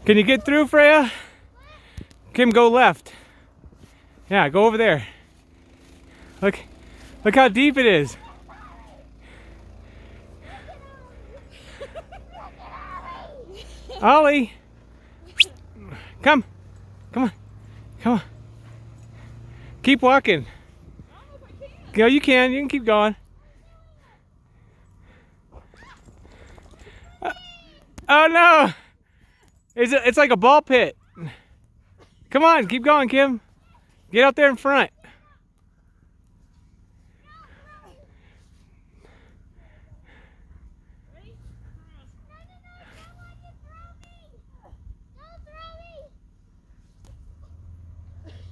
Can you get through, Freya? Kim, go left. Yeah, go over there. Look how deep it is. Ollie, come on, come on. Keep walking. Go, you can keep going. Oh no! It's like a ball pit. Come on, keep going, Kim. Get out there in front.